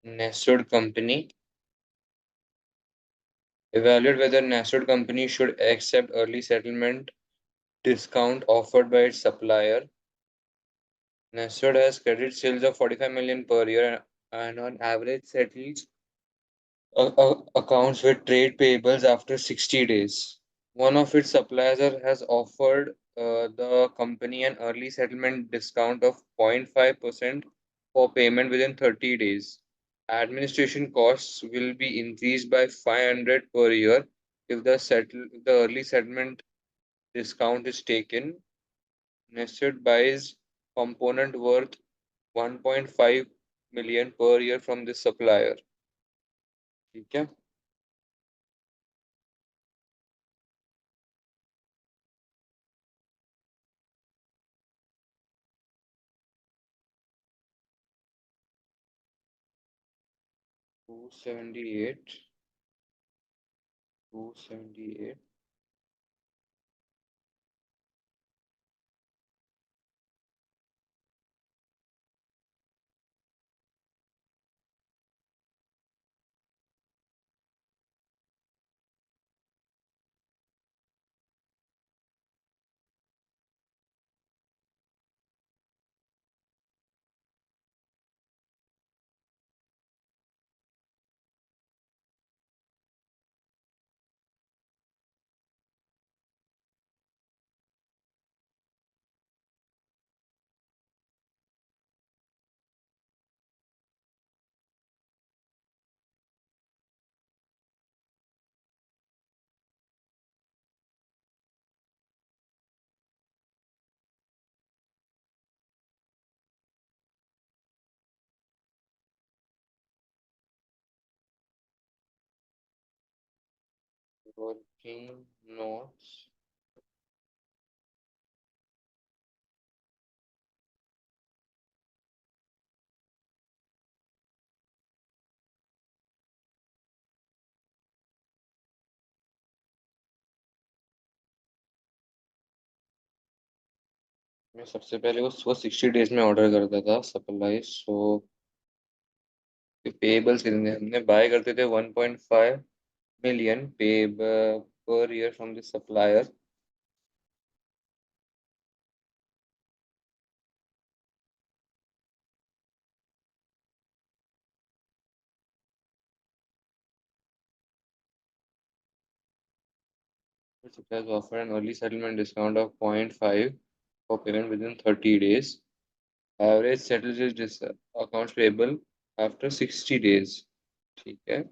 Nested company. Evaluate whether nested company should accept early settlement discount offered by its supplier. Nested has credit sales of 45 million per year and on average settles accounts with trade payables after 60 days. One of its suppliers has offered the company an early settlement discount of 0.5% for payment within 30 days. Administration costs will be increased by 500 per year if the early settlement discount is taken. Nested buys component worth 1.5 million per year from this supplier. ठीक है? 278, 278. Working notes. मैं सबसे पहले वो 60 days में order करता था supply so pebbles कितने हमने बाय करते थे 1.5 million पे per year from the supplier. The suppliers offer an early settlement discount of 0.5 for payment within 30 days. Average settles is accounts payable after 60 days. ठीक है.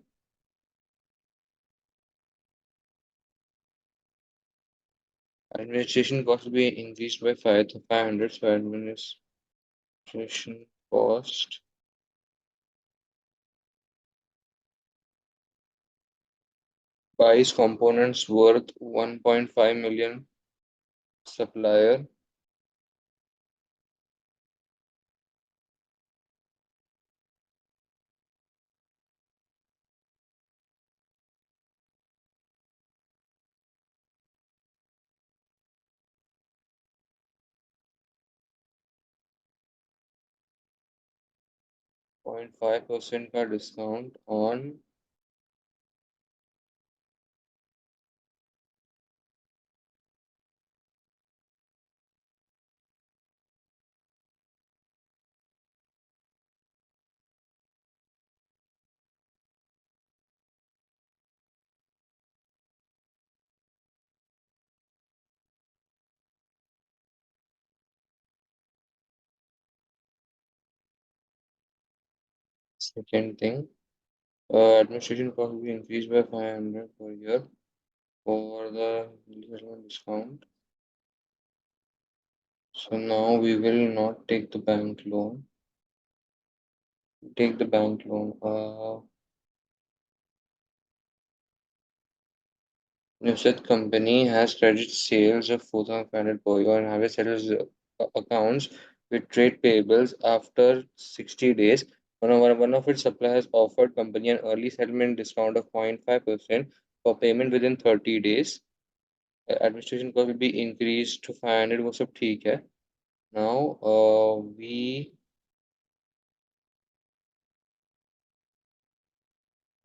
Administration cost will be increased by 500. So administration cost buys components worth 1.5 million supplier. 0.5% का discount on second thing. Administration cost will be increased by 500 per year for the discount. So now we will not take the bank loan. Take the bank loan. Neused company has credit sales of 4,500 per year and have settles accounts with trade payables after 60 days. One of its suppliers offered company an early settlement discount of 0.5% for payment within 30 days. Administration cost will be increased to 500. वो सब ठीक है. Now we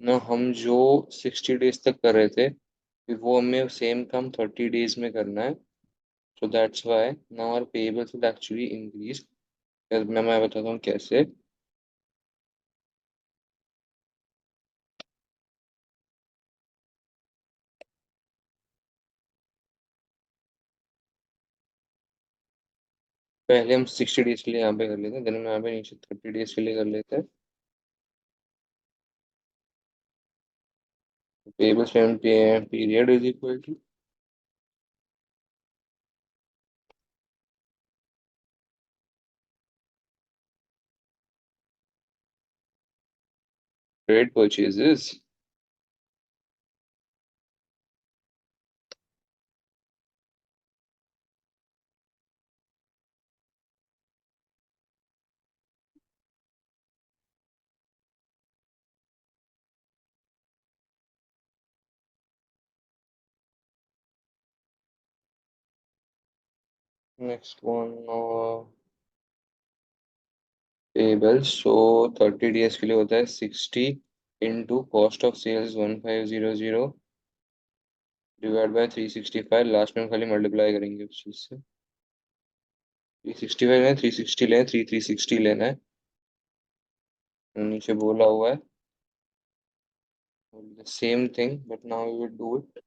ना हम जो 60 days तक कर रहे थे वो हमें सेम काम 30 days में करना है. So that's why now our payables will actually increase. मैं बताता हूँ कैसे. पहले हम 60 days के लिए यहाँ पे कर लेते हैं, देन हम यहाँ पे नीचे 30 days के लिए कर लेते हैं. Payables payment period is equal to trade purchases. Next one, payables. So 30 days के लिए होता है 60 into cost of sales 1500 divide by 365. Last में हम खाली मल्टीप्लाई करेंगे उस चीज से. 365 लेना है, 360 लेना है, 360 लेना है. नीचे बोला हुआ है the same thing, but now we will do it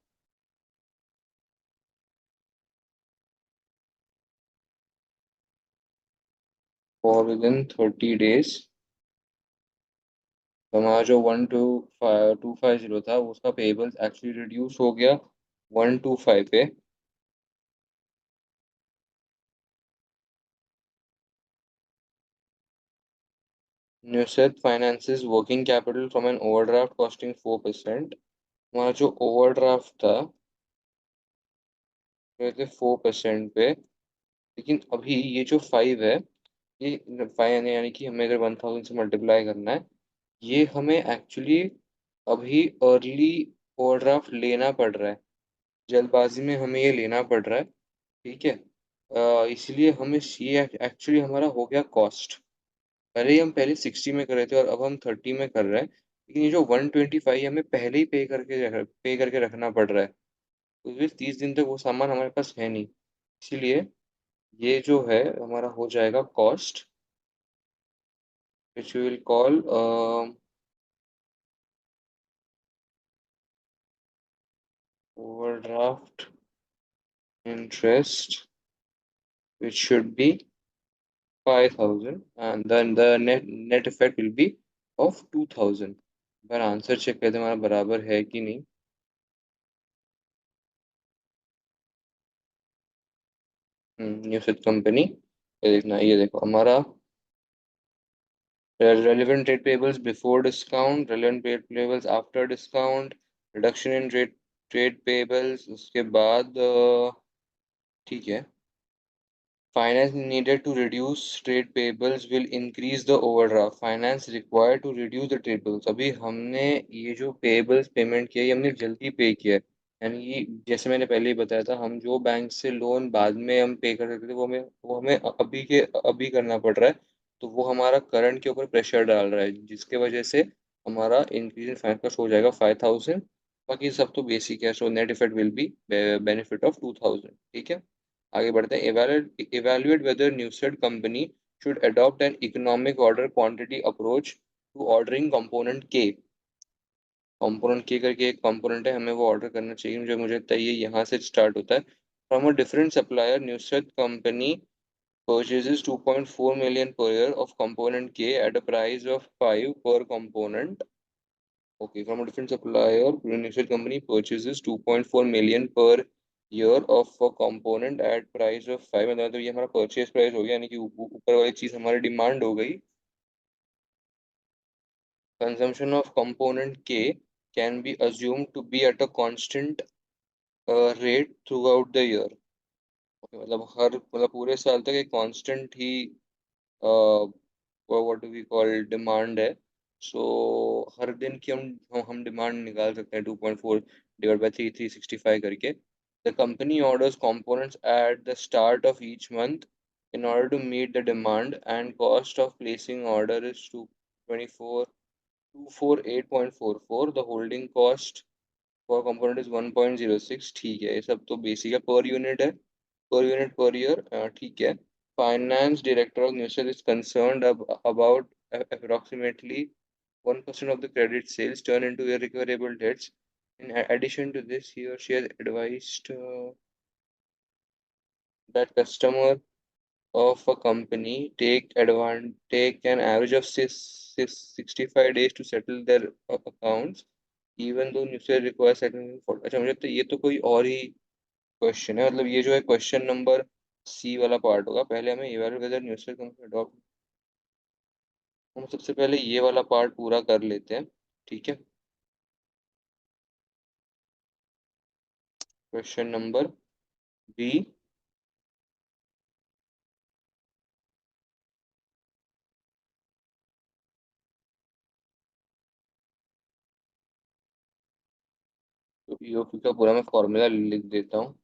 for within 30 days. तो हमारा जो 125 250 था उसका पेबल्स एक्चुअली रिड्यूस हो गया 125 पे. Newset finances working capital from an overdraft costing 4%. हमारा जो ओवरड्राफ्ट था वो थे 4% पे. लेकिन अभी ये जो 5 है, ये 5 यानी कि हमें अगर 1000 से मल्टीप्लाई करना है, ये हमें एक्चुअली अभी अर्ली ओवरड्राफ्ट लेना पड़ रहा है. जल्दबाजी में हमें ये लेना पड़ रहा है. ठीक है. इसलिए हमें ये एक्चुअली हमारा हो गया कॉस्ट. पहले ही हम पहले 60 में कर रहे थे और अब हम 30 में कर रहे हैं, लेकिन ये जो 125 हमें पहले ही पे करके रखना पड़ रहा है. तो फिर 30 दिन तक वो सामान हमारे पास है नहीं. इसीलिए ये जो है हमारा हो जाएगा cost, which we will call overdraft interest, which should be 5000, and then the net effect will be of 2000. बार आंसर चेक करते हैं हमारा बराबर है कि नहीं. न्यूसेट कंपनी, ये देखना, ये देखो हमारा relevant trade payables before discount, relevant trade payables after discount, reduction in trade payables उसके बाद ठीक है. Finance needed to reduce trade payables will increase the overdraft. Finance required to reduce the trade payables. अभी हमने ये जो payables payment किया, ये हमने जल्दी पे किया है. यानी कि जैसे मैंने पहले ही बताया था, हम जो बैंक से लोन बाद में हम पे कर सकते थे वो हमें अभी करना पड़ रहा है. तो वो हमारा करंट के ऊपर प्रेशर डाल रहा है, जिसके वजह से हमारा इंक्रीज इन फाइनेंस कॉस्ट हो जाएगा 5000. बाकी सब तो बेसिक है. So net effect will be benefit of 2000. ठीक है. आगे बढ़ते हैं. Evaluate whether Neused company should adopt an economic order quantity approach to ordering component K. Component K करके एक कंपोनेंट है, हमें वो ऑर्डर करना चाहिए. मुझे लगता है ये यहाँ से स्टार्ट होता है. From a different supplier Newset company purchases 2.4 million per year of component K at a price of 5 per component. Okay, from a different supplier, Neused company purchases 2.4 million per year of a component at price of 5. मतलब ये हमारा purchase price हो गया, यानी कि ऊपर वाली चीज हमारी डिमांड हो गई. Consumption of component K can be assumed to be at a constant rate throughout the year. Okay, मतलब पूरे साल तक एक कांस्टेंट ही what do we call demand है. सो हर दिन की हम डिमांड निकाल सकते हैं 2.4 डिवाइड बाई 365 करके. The company orders components at the start of each month in order to meet the demand, and cost of placing order is 224 248.44, the holding cost for component is 1.06, ठीक है, ये सब तो basic है, per unit है, per unit per year, ठीक है. Finance director of Neused is concerned about approximately 1% of the credit sales turn into irrecoverable debts. In addition to this, he or she has advised that customer of a company take an average of 65 days to settle their accounts, even though Neused requires settlement for. अच्छा, मुझे लगता है ये तो कोई और ही question है, मतलब ये जो है क्वेश्चन नंबर सी वाला पार्ट होगा. पहले हमें इवैल्यूएट वेदर न्यूज़ अडॉप्ट, हम सबसे पहले ये वाला पार्ट पूरा कर लेते हैं, ठीक है. Question number B. तो ईओक्यू का पूरा मैं फॉर्मूला लिख देता हूँ.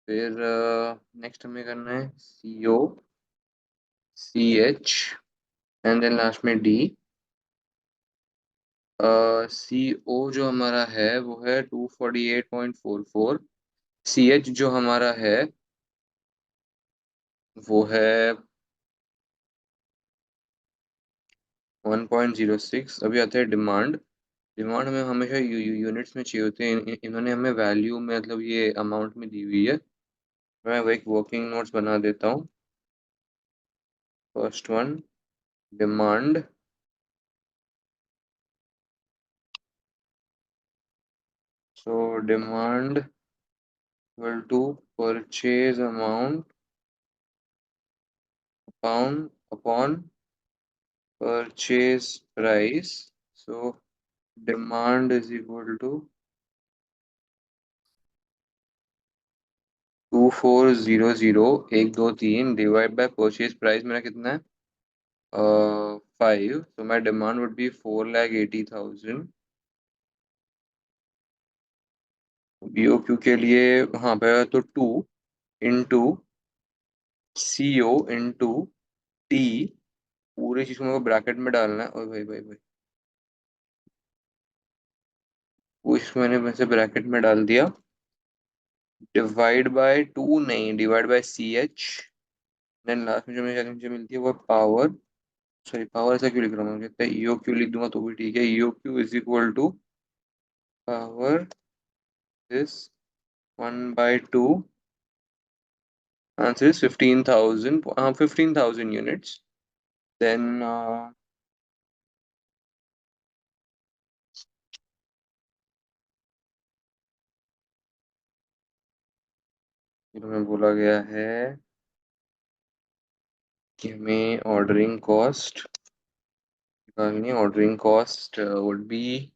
फिर नेक्स्ट हमें करना है CO, C H, and then last में डी. सी ओ जो हमारा है वो है 248.44. सी एच जो हमारा है वो है 1.06. अभी आते हैं डिमांड. डिमांड हमें हमेशा यूनिट्स में चाहिए होते हैं, इन्होंने हमें वैल्यू में, मतलब ये अमाउंट में दी हुई है. मैं वो एक वर्किंग नोट्स बना देता हूँ. First one, demand. So demand equal to purchase amount upon purchase price. So demand is equal to 2400,123 divide by purchase price मेरा कितना है 5. so my demand would be 4,80,000. BOQ के लिए, हाँ पहले तो 2 इंटू सी ओ इंटू टी, पूरी चीज को मेरे को ब्रैकेट में डालना है. और भाई भाई भाई, वो इसको मैंने वैसे ब्रैकेट में डाल दिया. डिवाइड बाय 2 नहीं, divide by C H. Then last में जो मुझे मिलती है वो पावर. सॉरी, पावर ऐसा क्यों लिख रहा हूँ, मुझे ईओ क्यू लिख दूंगा तो भी ठीक है. EO Q is equal to power this 1/2. Answer is 15,000. हाँ, 15,000 यूनिट्स. देन हमें बोला गया है कि हमें ऑर्डरिंग कॉस्ट निकालनी है. Ordering cost would be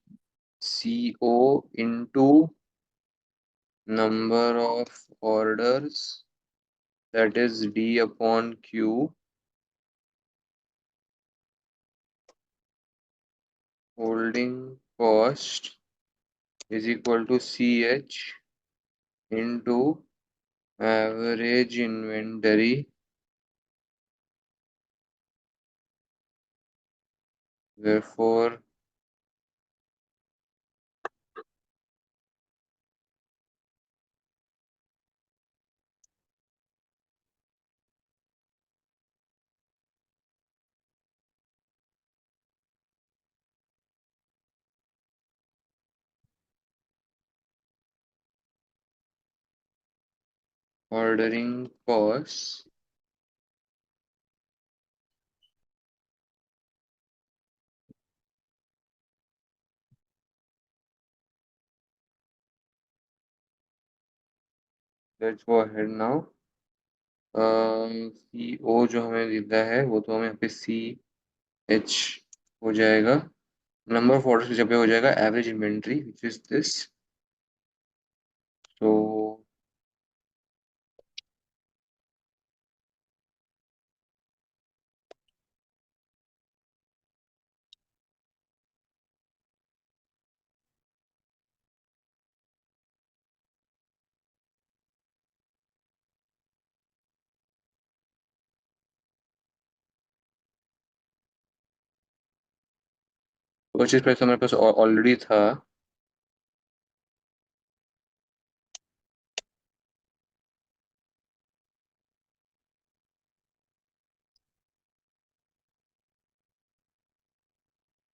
C O into number of orders, that is D upon Q. Holding cost is equal to C H into average inventory. therefore ordering costs let's go ahead now. C O जो हमें देता है वो तो हमें यहाँ पे C H हो जाएगा. नंबर ऑफ ऑर्डर्स की जगह हो जाएगा average inventory which is this. तो परचेज प्राइस हमारे पास ऑलरेडी था।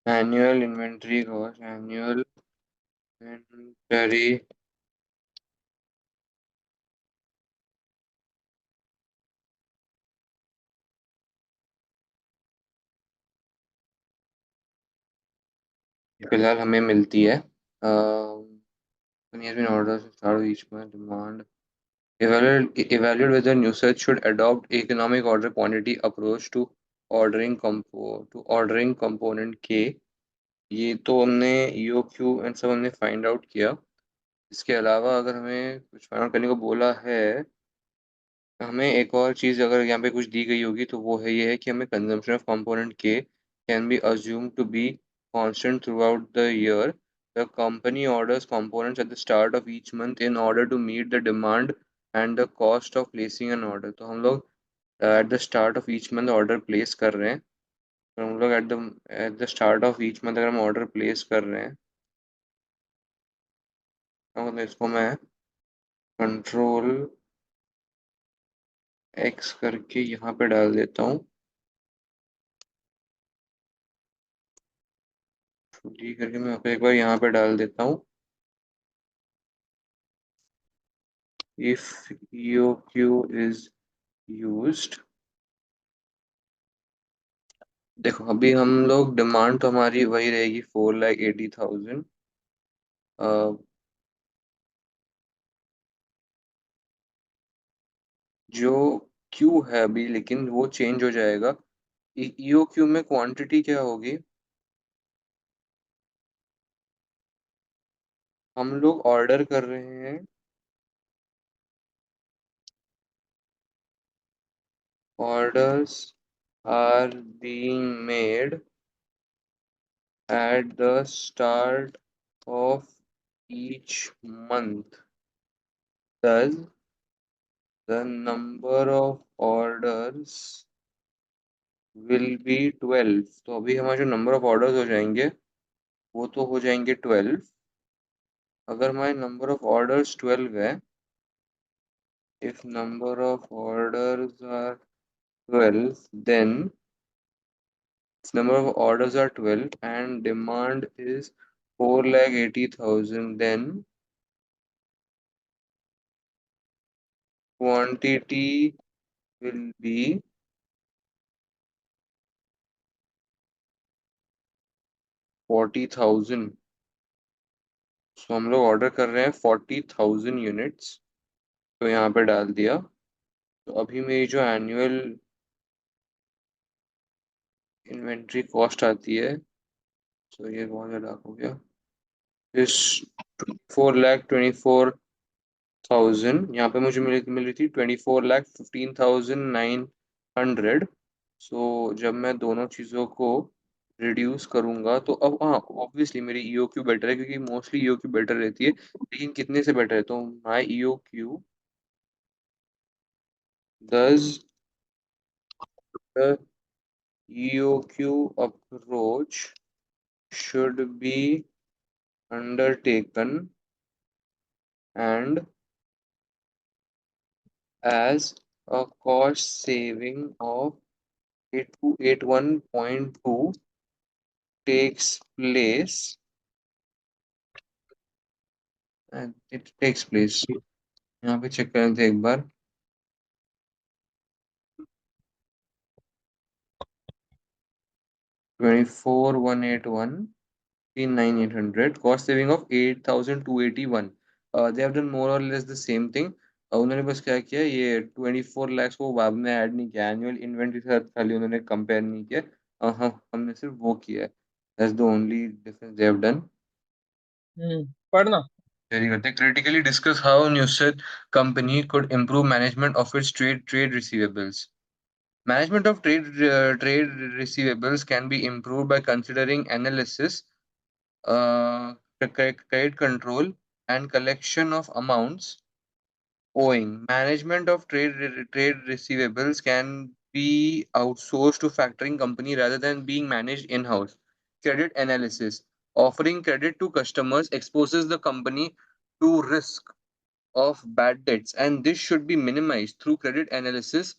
Annual inventory cost, annual inventory फिलहाल हमें मिलती है orders start each month demand. Evaluate whether users should adopt economic order quantity approach to ordering component K. ये तो हमने EOQ एंड सब हमने फाइंड आउट किया। इसके अलावा अगर हमें कुछ फाइंड आउट करने को बोला है, हमें एक और चीज़ अगर यहाँ पे कुछ दी गई होगी तो वो है, ये है कि हमें कंजम्पशन ऑफ कंपोनेंट के can be assumed to be constant throughout the year. The company orders components at the start of each month in order to meet the demand and the cost of placing an order. तो हम लोग at the start of each month order place कर रहे हैं। तो हम लोग at the start of each month अगर हम ऑर्डर प्लेस कर रहे हैं, तो मतलब इसको मैं कंट्रोल एक्स करके यहाँ पे डाल देता हूँ। डी करके मैं एक बार यहाँ पे डाल देता हूँ। if EOQ is used, देखो अभी हम लोग डिमांड तो हमारी वही रहेगी 4,80,000। जो क्यू है अभी, लेकिन वो चेंज हो जाएगा। EOQ में क्वांटिटी क्या होगी? हम लोग ऑर्डर कर रहे हैं, orders are being made at the start of each month. Thus, the number of orders will be 12। तो अभी हमारे जो नंबर ऑफ ऑर्डर्स हो जाएंगे वो तो हो जाएंगे 12। अगर हमारे नंबर ऑफ ऑर्डर्स 12 है, if number of orders are 12, then if number of orders are 12 and demand is 4,80,000, then quantity will be 40,000। सो हम लोग ऑर्डर कर रहे हैं 40,000 यूनिट्स। तो यहाँ पे डाल दिया। तो अभी मेरी जो एनुअल इन्वेंट्री कॉस्ट आती है, सो ये बहुत ज़्यादा हो गया, इस 4,24,000। यहाँ पे मुझे मिल रही थी 24,15,900। सो जब मैं दोनों चीज़ों को रिड्यूस करूंगा तो अब हाँ, ऑब्वियसली मेरी EOQ बेटर है, क्योंकि मोस्टली EOQ बेटर रहती है। लेकिन कितने से बेटर है? तो माई EOQ does the EOQ approach should be undertaken and as a cost saving of 8281.2 takes place, and it takes place। यहाँ पे चेक करें थे एक बार। 24,181, 9,800, cost saving of 8,281। they have done more or less the same thing। उन्होंने बस क्या किया, ये 24 lakhs को बाद में ऐड नहीं किया, एनुअल इन्वेंटरी के साथ खाली उन्होंने कंपेयर नहीं किया। हमने सिर्फ वो किया है। That's the only difference they have done। पढ़ना। Very good। They critically discuss how Neused company could improve management of its trade receivables. Management of trade receivables can be improved by considering analysis, credit control, and collection of amounts owing. Management of trade receivables can be outsourced to factoring company rather than being managed in-house। credit analysis. Offering credit to customers exposes the company to risk of bad debts, and this should be minimized through credit analysis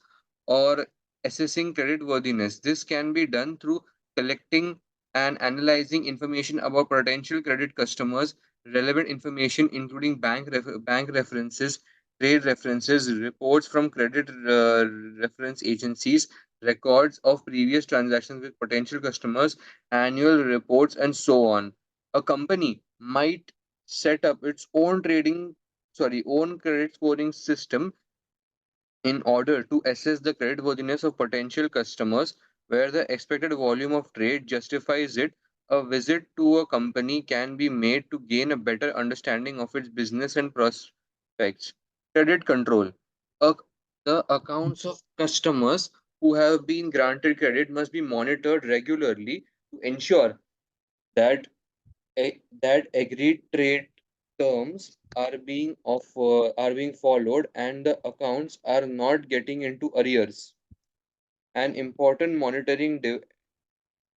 or assessing credit worthiness. This can be done through collecting and analyzing information about potential credit customers, relevant information including bank references, trade references, reports from credit reference agencies, records of previous transactions with potential customers, annual reports, and so on. A company might set up its own credit scoring system in order to assess the creditworthiness of potential customers where the expected volume of trade justifies it. A visit to a company can be made to gain a better understanding of its business and prospects. Credit control. A- the accounts of customers who have been granted credit must be monitored regularly to ensure that that agreed trade terms are being followed and the accounts are not getting into arrears. An important monitoring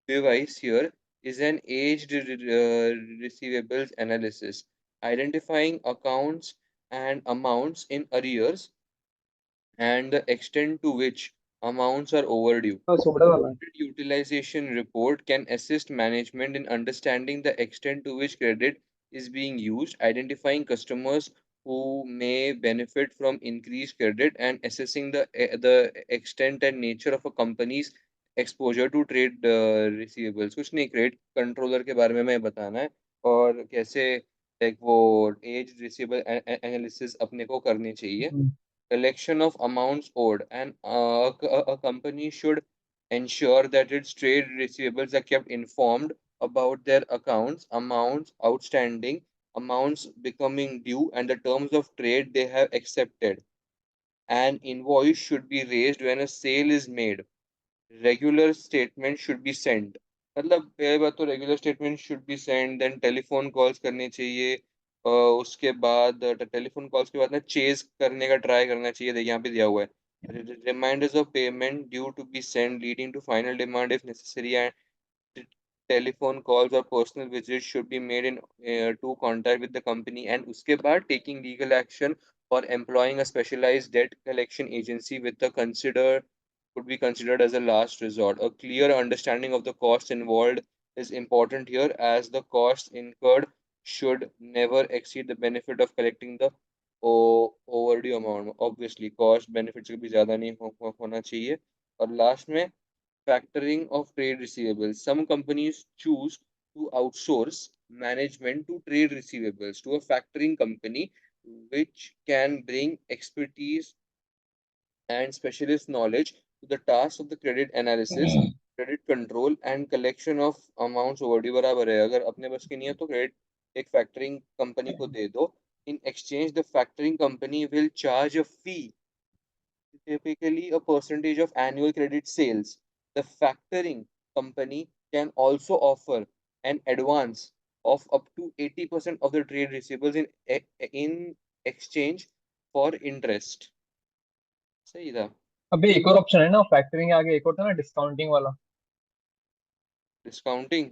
device here is an aged receivables analysis, identifying accounts and amounts in arrears and the extent to which amounts are overdue. हाँ soda वाला है. Credit utilization report can assist management in understanding the extent to which credit is being used, identifying customers who may benefit from increased credit, and assessing the extent and nature of a company's exposure to trade receivables. कुछ नहीं, credit controller के बारे में मैं बताना है और कैसे एक वो एज रिसीवेबल एनालिसिस अपने को करनी चाहिए. Collection of amounts owed, and a company should ensure that its trade receivables are kept informed about their accounts, amounts outstanding, amounts becoming due, and the terms of trade they have accepted. An invoice should be raised when a sale is made. Regular statement should be sent. मतलब पहले बात तो regular statement should be send, then telephone calls करनी चाहिए. उसके बाद telephone calls के बाद ना चेज करने का ट्राई करना चाहिए. देखिए यहाँ पे दिया हुआ है, reminders of payment due to be send leading to final demand if necessary, and telephone calls or personal visits should be made in to contact with the company, and उसके बाद taking legal action or employing a specialized debt collection agency with the consider could be considered as a last resort. A clear understanding of the costs involved is important here, as the costs incurred should never exceed the benefit of collecting the overdue amount. Obviously cost benefits से भी ज़्यादा नहीं होना चाहिए. और last में factoring of trade receivables. Some companies choose to outsource management to trade receivables to a factoring company, which can bring expertise and specialist knowledge to the task of the credit analysis, credit control, and collection of amounts overdue. बराबर है, अगर अपने बस की नहीं है तो credit एक factoring company को दे दो. In exchange, the factoring company will charge a fee, typically a percentage of annual credit sales. The factoring company can also offer an advance of up to 80% of the trade receivables in exchange for interest. सही था. अबे एक और option है ना factoring के आगे, एक और था ना डिस्काउंटिंग वाला. डिस्काउंटिंग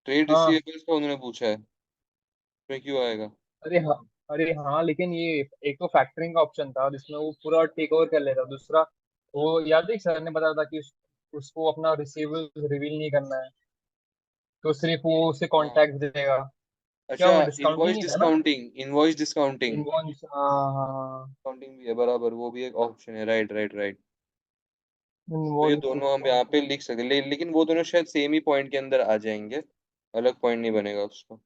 ट्रेड हाँ. रिसीवेबल्स का उन्होंने पूछा है, उसमें क्यों आएगा? अरे हाँ. अरे हाँ लेकिन ये एक तो फैक्टरिंग का ऑप्शन था जिसमें वो पूरा टेक ओवर कर लेता. दूसरा वो याद है सर ने बताया था कि उसको अपना रिसीवेबल रिवील नहीं करना है, तो सिर्फ वो उसे हाँ. कॉन्टैक्ट देगा. क्या अच्छा, वो डिस्काउंटिंग इनवॉइस ही था ना? Discounting, invoice discounting. इनवॉइस, हाँ हाँ. डिस्काउंटिंग भी है, बराबर, वो भी एक ऑप्शन है. Right right right. तो ये इनवॉइस दोनों हम यहाँ डिस्काउंटिंग. पे लिख सकते हैं, लेकिन वो दोनों शायद सेम ही पॉइंट के अंदर आ जाएंगे, अलग पॉइंट नहीं बनेगा उसका.